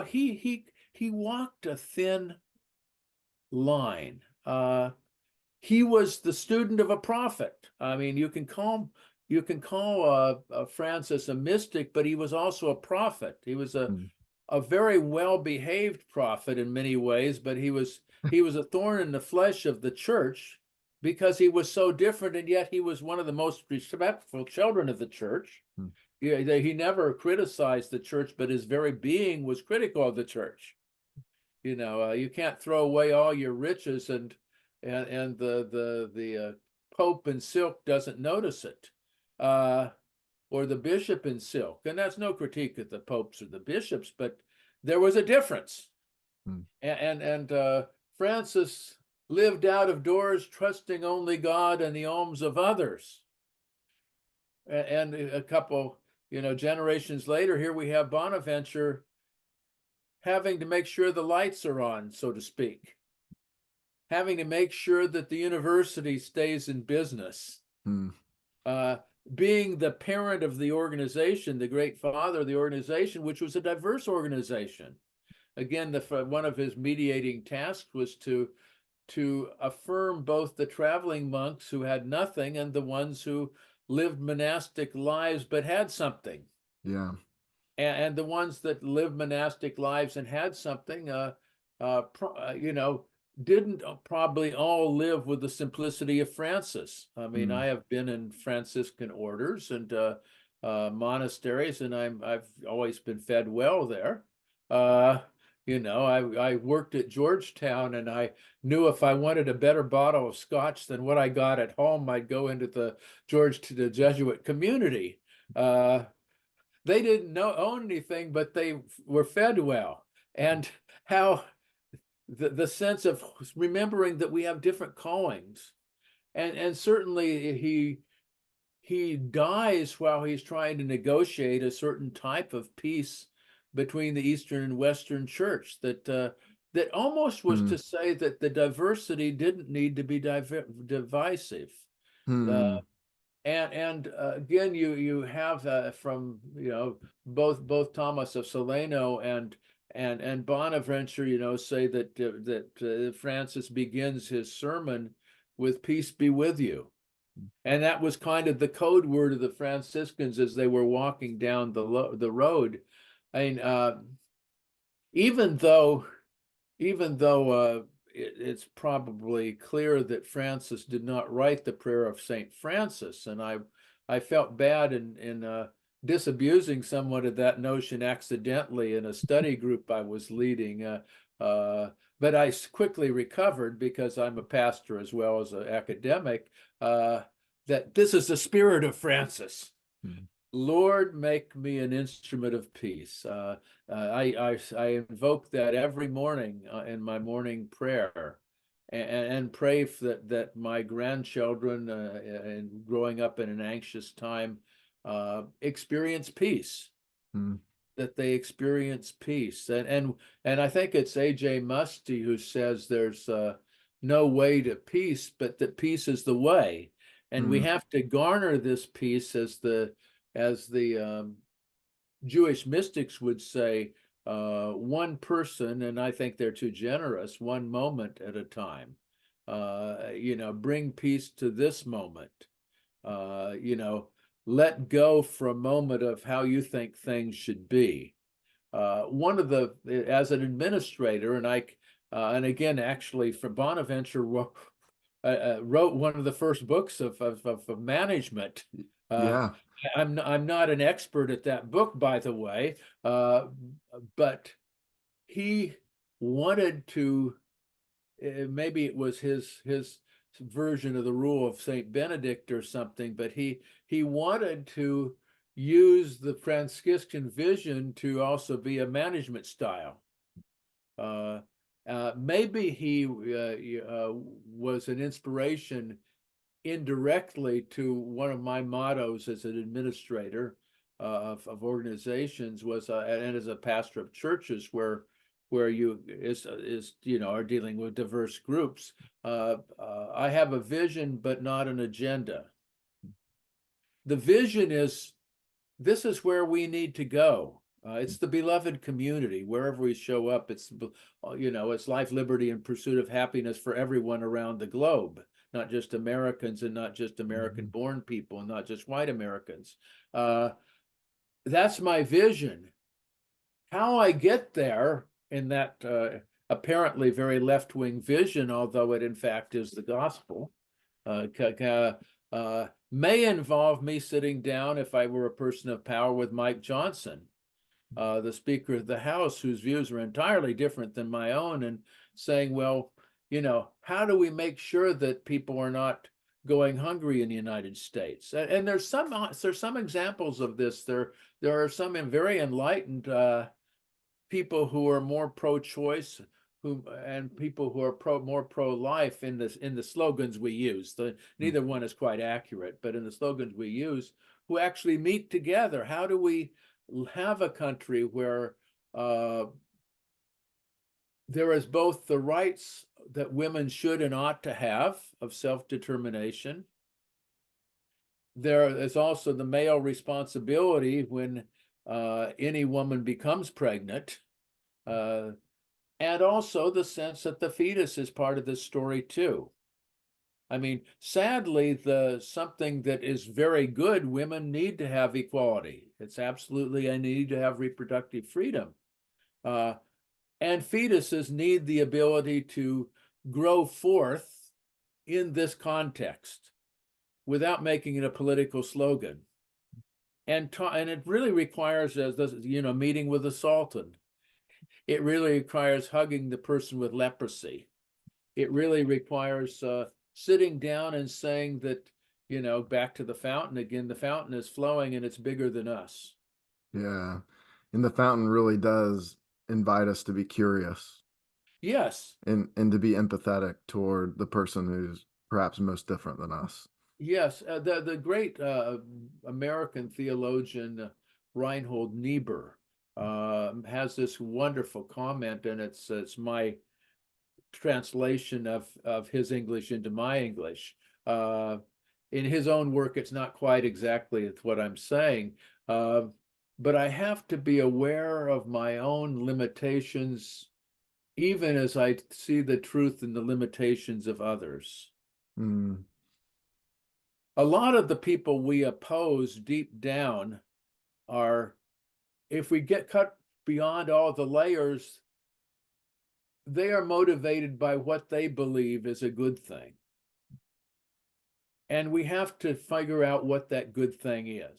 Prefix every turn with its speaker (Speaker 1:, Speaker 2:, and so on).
Speaker 1: he walked a thin line. He was the student of a prophet. I mean, you can call Francis a mystic, but he was also a prophet. He was a very well-behaved prophet in many ways, but he was a thorn in the flesh of the church because he was so different, and yet he was one of the most respectful children of the church. He never criticized the church, but his very being was critical of the church. You can't throw away all your riches, and the Pope in silk doesn't notice it, or the bishop in silk. And that's no critique of the popes or the bishops, but there was a difference. And Francis lived out of doors, trusting only God and the alms of others. And a couple, generations later, here we have Bonaventure having to make sure the lights are on, so to speak, having to make sure that the university stays in business, being the parent of the organization, the great father of the organization, which was a diverse organization. Again, one of his mediating tasks was to affirm both the traveling monks who had nothing and the ones who lived monastic lives but had something.
Speaker 2: Yeah.
Speaker 1: And the ones that lived monastic lives and had something, didn't probably all live with the simplicity of Francis. I mean, I have been in Franciscan orders and monasteries, and I've always been fed well there. I worked at Georgetown, and I knew if I wanted a better bottle of scotch than what I got at home, I'd go into the Jesuit community. They didn't own anything, but they were fed well. And how the sense of remembering that we have different callings. And certainly he dies while he's trying to negotiate a certain type of peace between the Eastern and Western Church that almost was to say that the diversity didn't need to be divisive. And again, you have from both Thomas of Solano and Bonaventure, say that Francis begins his sermon with "Peace be with you," and that was kind of the code word of the Franciscans as they were walking down the road. I mean, even though it's probably clear that Francis did not write the prayer of Saint Francis, and I felt bad in disabusing someone of that notion accidentally in a study group I was leading, but I quickly recovered because I'm a pastor as well as an academic, that this is the spirit of Francis. Lord, make me an instrument of peace. I invoke that every morning in my morning prayer, and pray that my grandchildren, and growing up in an anxious time, experience peace. That they experience peace, and I think it's A.J. Muste who says there's no way to peace, but that peace is the way, and we have to garner this peace as the Jewish mystics would say, one person, and I think they're too generous, one moment at a time. Bring peace to this moment. Let go for a moment of how you think things should be. As an administrator, and again, actually, for Bonaventure wrote one of the first books of management. I'm not an expert at that book, by the way, but he wanted to. Maybe it was his version of the rule of Saint Benedict or something, but he wanted to use the Franciscan vision to also be a management style. Maybe he was an inspiration indirectly to one of my mottos as an administrator of organizations and as a pastor of churches where you are dealing with diverse groups. I have a vision, but not an agenda. The vision is, this is where we need to go. It's the beloved community. Wherever we show up, it's, it's life, liberty, and pursuit of happiness for everyone around the globe, not just Americans and not just
Speaker 2: Mhm.
Speaker 1: American-born people and not just white Americans. Uh, that's my vision. How I get there in that apparently very left-wing vision, although it in fact is the gospel, may involve me sitting down, if I were a person of power, with Mike Johnson, the Speaker of the House, whose views are entirely different than my own, and saying, well, how do we make sure that people are not going hungry in the United States? And there's some examples of this. There are some very enlightened people who are more pro-choice, and people who are more pro-life in the slogans we use. Neither one is quite accurate, but in the slogans we use, who actually meet together. How do we have a country where there is both the rights that women should and ought to have of self-determination? There is also the male responsibility when any woman becomes pregnant, uh, and also the sense that the fetus is part of this story too. I mean, sadly, something that is very good, women need to have equality. It's absolutely a need to have reproductive freedom. Uh, and fetuses need the ability to grow forth in this context without making it a political slogan. And it really requires, meeting with a sultan. It really requires hugging the person with leprosy. It really requires sitting down and saying that, back to the fountain again, the fountain is flowing and it's bigger than us.
Speaker 2: Yeah. And the fountain really does invite us to be curious
Speaker 1: Yes,
Speaker 2: and to be empathetic toward the person who's perhaps most different than us.
Speaker 1: yes. The great American theologian Reinhold Niebuhr has this wonderful comment, and it's my translation of his English into my English. Uh, in his own work, it's not quite exactly what I'm saying, uh, but I have to be aware of my own limitations, even as I see the truth in the limitations of others.
Speaker 2: Mm,
Speaker 1: A lot of the people we oppose deep down are, if we get cut beyond all the layers, they are motivated by what they believe is a good thing. And we have to figure out what that good thing is.